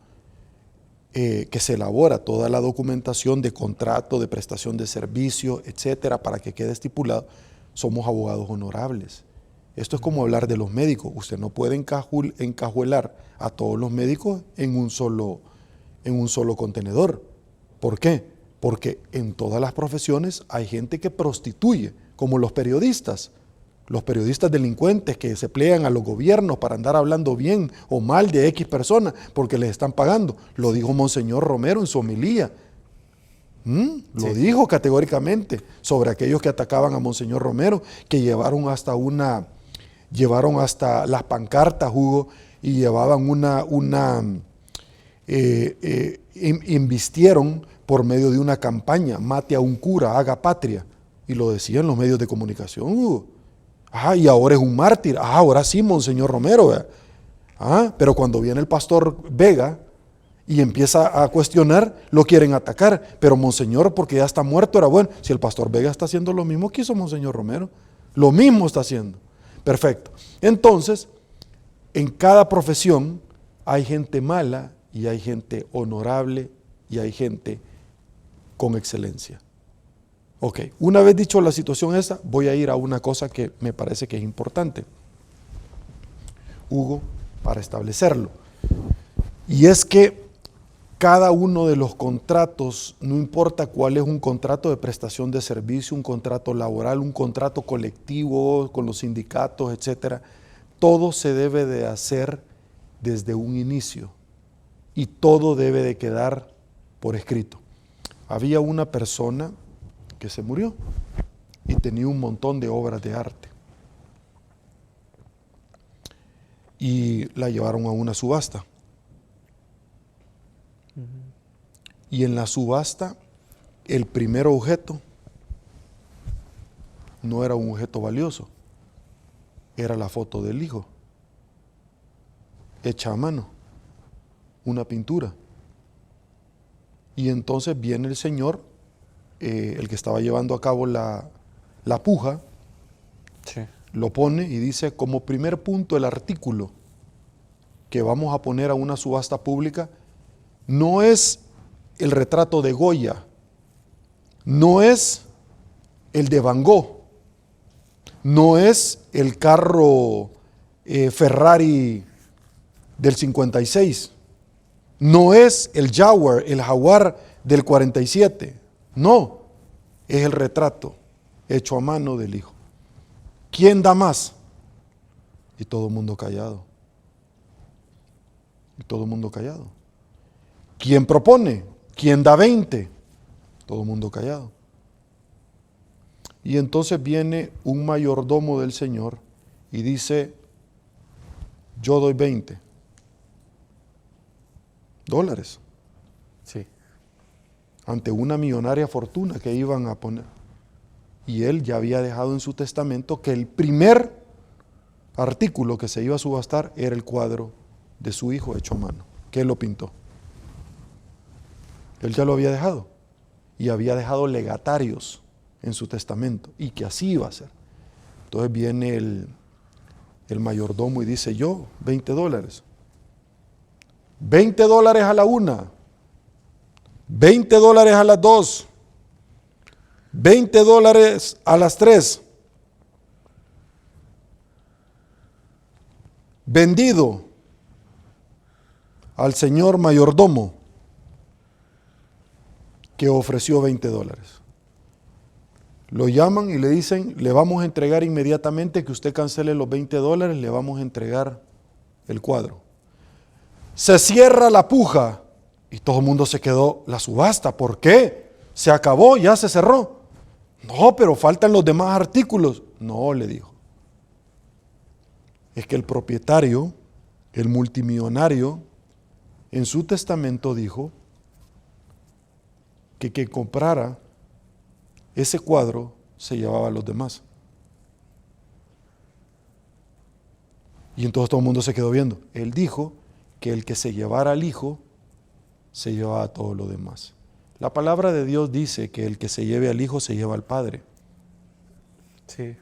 que se elabora toda la documentación de contrato, de prestación de servicio, etcétera, para que quede estipulado, somos abogados honorables. Esto es como hablar de los médicos. Usted no puede encajuelar a todos los médicos en un solo contenedor. ¿Por qué? Porque en todas las profesiones hay gente que prostituye, como los periodistas delincuentes que se plegan a los gobiernos para andar hablando bien o mal de X personas porque les están pagando. Lo dijo Monseñor Romero en su homilía. Lo dijo categóricamente sobre aquellos que atacaban a Monseñor Romero, que llevaron hasta las pancartas, Hugo, y llevaban invistieron por medio de una campaña, mate a un cura, haga patria, y lo decían los medios de comunicación, Hugo. Y ahora es un mártir. Ahora sí, Monseñor Romero. Pero cuando viene el pastor Vega y empieza a cuestionar, lo quieren atacar. Pero Monseñor, porque ya está muerto, era bueno. Si el pastor Vega está haciendo lo mismo que hizo Monseñor Romero, lo mismo está haciendo. Perfecto. Entonces, en cada profesión hay gente mala y hay gente honorable y hay gente con excelencia. Ok, una vez dicho la situación esa, voy a ir a una cosa que me parece que es importante, Hugo, para establecerlo. Y es que cada uno de los contratos, no importa cuál es un contrato de prestación de servicio, un contrato laboral, un contrato colectivo con los sindicatos, etcétera, todo se debe de hacer desde un inicio y todo debe de quedar por escrito. Había una persona que se murió y tenía un montón de obras de arte y la llevaron a una subasta. Y en la subasta, el primer objeto no era un objeto valioso, era la foto del hijo, hecha a mano, una pintura. Y entonces viene el señor, el que estaba llevando a cabo la puja, Sí. lo pone y dice, como primer punto el artículo que vamos a poner a una subasta pública, no es el retrato de Goya, no es el de Van Gogh, no es el carro Ferrari del 56, no es el Jaguar del 47, no, es el retrato hecho a mano del hijo. ¿Quién da más? Y todo el mundo callado. Y todo el mundo callado. ¿Quién propone? ¿Quién da 20? Todo el mundo callado. Y entonces viene un mayordomo del Señor y dice, yo doy $20. Sí. Ante una millonaria fortuna que iban a poner. Y él ya había dejado en su testamento que el primer artículo que se iba a subastar era el cuadro de su hijo hecho a mano, que él lo pintó. Él ya lo había dejado y había dejado legatarios en su testamento y que así iba a ser. Entonces viene el mayordomo y dice, yo, $20. $20 a la una, $20 a las 2, $20 a las 3. Vendido al señor mayordomo que ofreció $20. Lo llaman y le dicen, le vamos a entregar inmediatamente que usted cancele los $20, le vamos a entregar el cuadro. Se cierra la puja y todo el mundo se quedó, la subasta, ¿por qué? Se acabó, ya se cerró. No, pero faltan los demás artículos. No, le dijo. Es que el propietario, el multimillonario, en su testamento dijo que comprara ese cuadro se llevaba a los demás. Y entonces todo el mundo se quedó viendo. Él dijo que el que se llevara al hijo se llevaba a todo lo demás. La palabra de Dios dice que el que se lleve al hijo se lleva al padre. Sí.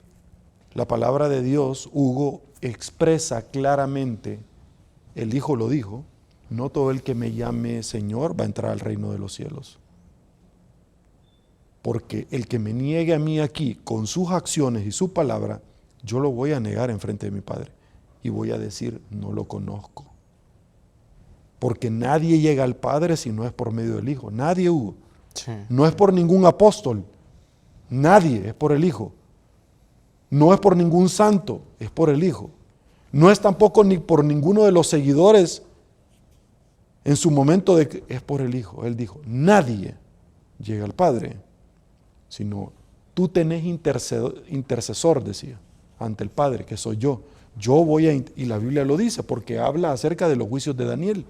La palabra de Dios, Hugo, expresa claramente, el hijo lo dijo, no todo el que me llame Señor va a entrar al reino de los cielos. Porque el que me niegue a mí aquí con sus acciones y su palabra, yo lo voy a negar en frente de mi Padre y voy a decir, no lo conozco. Porque nadie llega al Padre si no es por medio del Hijo. Nadie, Hugo. Sí. No es por ningún apóstol. Nadie, es por el Hijo. No es por ningún santo, es por el Hijo. No es tampoco ni por ninguno de los seguidores en su momento de que es por el Hijo. Él dijo, nadie llega al Padre, sino tú tenés intercesor, decía, ante el Padre, que soy yo. Yo voy a, y la Biblia lo dice, porque habla acerca de los juicios de Daniel.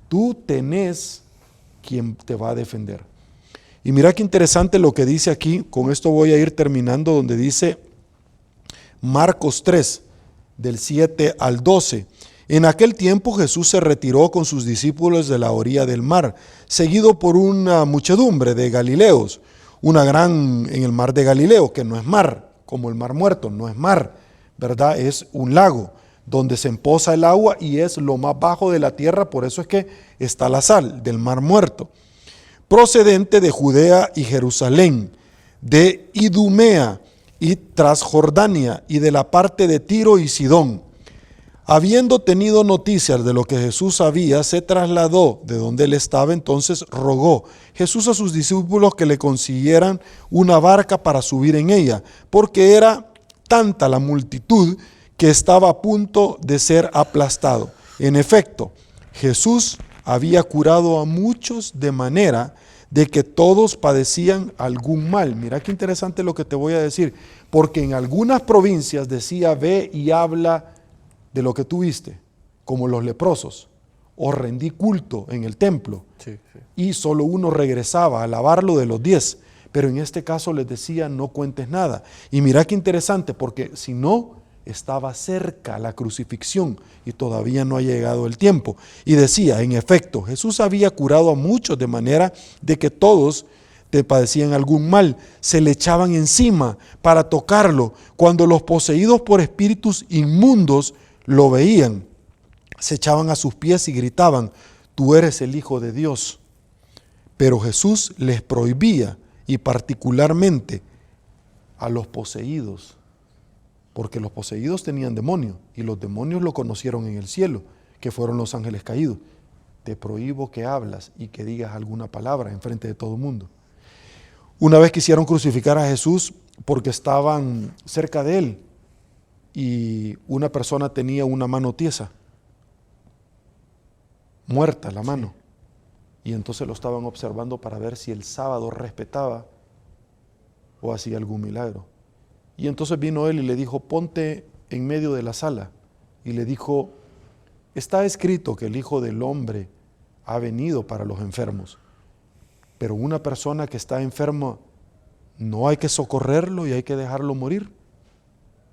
Tú tenés quien te va a defender. Y mira qué interesante lo que dice aquí, con esto voy a ir terminando, donde dice Marcos 3, del 7 al 12. En aquel tiempo Jesús se retiró con sus discípulos de la orilla del mar, seguido por una muchedumbre de galileos, una gran en el mar de Galileo, que no es mar, como el mar muerto, no es mar, ¿verdad? Es un lago. donde se empoza el agua y es lo más bajo de la tierra, por eso es que está la sal del Mar Muerto. Procedente de Judea y Jerusalén, de Idumea y Transjordania y de la parte de Tiro y Sidón. Habiendo tenido noticias de lo que Jesús sabía, se trasladó de donde él estaba, entonces rogó Jesús a sus discípulos que le consiguieran una barca para subir en ella, porque era tanta la multitud que estaba a punto de ser aplastado. En efecto, Jesús había curado a muchos de manera de que todos padecían algún mal. Mira qué interesante lo que te voy a decir, porque en algunas provincias decía, ve y habla de lo que tú viste, como los leprosos, o rendí culto en el templo, y solo uno regresaba a alabarlo de los 10, pero en este caso les decía, no cuentes nada. Y mira qué interesante, porque si no, estaba cerca la crucifixión y todavía no ha llegado el tiempo. Y decía, en efecto, Jesús había curado a muchos de manera de que todos te padecían algún mal, se le echaban encima para tocarlo. Cuando los poseídos por espíritus inmundos lo veían, se echaban a sus pies y gritaban, tú eres el Hijo de Dios. Pero Jesús les prohibía, y particularmente a los poseídos, porque los poseídos tenían demonios, y los demonios lo conocieron en el cielo, que fueron los ángeles caídos. Te prohíbo que hablas y que digas alguna palabra en frente de todo el mundo. Una vez quisieron crucificar a Jesús porque estaban cerca de él, y una persona tenía una mano tiesa, muerta la mano, y entonces lo estaban observando para ver si el sábado respetaba o hacía algún milagro. Y entonces vino él y le dijo, ponte en medio de la sala, y le dijo, está escrito que el Hijo del Hombre ha venido para los enfermos, pero una persona que está enferma no hay que socorrerlo y hay que dejarlo morir.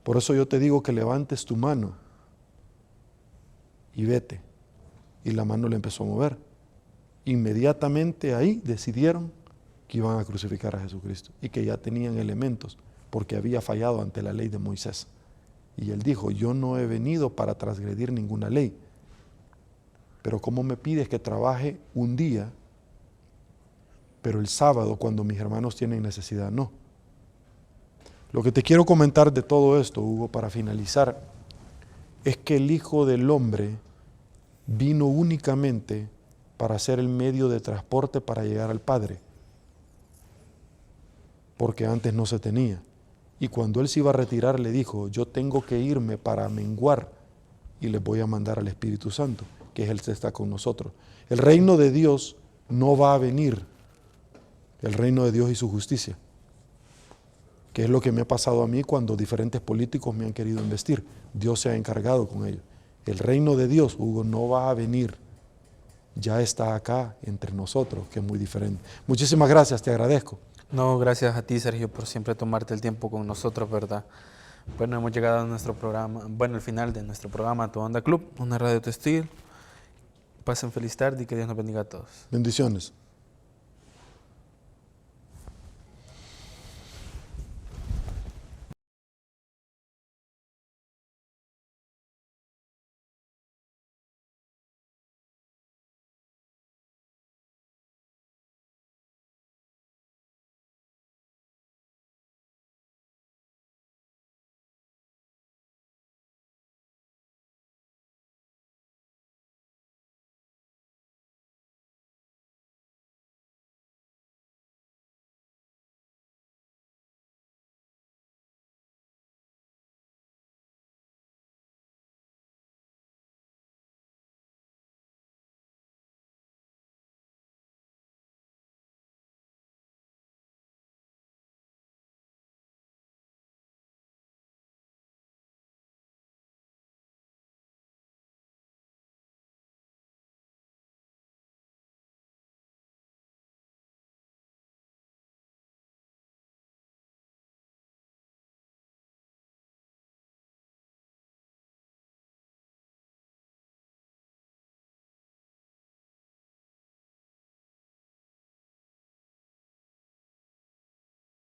Por eso yo te digo que levantes tu mano y vete. Y la mano le empezó a mover. Inmediatamente ahí decidieron que iban a crucificar a Jesucristo y que ya tenían elementos porque había fallado ante la ley de Moisés. Y él dijo, yo no he venido para transgredir ninguna ley, pero ¿cómo me pides que trabaje un día, pero el sábado cuando mis hermanos tienen necesidad? No. Lo que te quiero comentar de todo esto, Hugo, para finalizar, es que el Hijo del Hombre vino únicamente para ser el medio de transporte para llegar al Padre, porque antes no se tenía. Y cuando Él se iba a retirar, le dijo, yo tengo que irme para menguar y les voy a mandar al Espíritu Santo, que es el que está con nosotros. El reino de Dios no va a venir, el reino de Dios y su justicia, que es lo que me ha pasado a mí cuando diferentes políticos me han querido investir. Dios se ha encargado con ello. El reino de Dios, Hugo, no va a venir. Ya está acá entre nosotros, que es muy diferente. Muchísimas gracias, te agradezco. No, gracias a ti, Sergio, por siempre tomarte el tiempo con nosotros, ¿verdad? Bueno, hemos llegado a nuestro programa, al final de nuestro programa Tu Onda Club, una radio textil. Pasen feliz tarde y que Dios nos bendiga a todos. Bendiciones.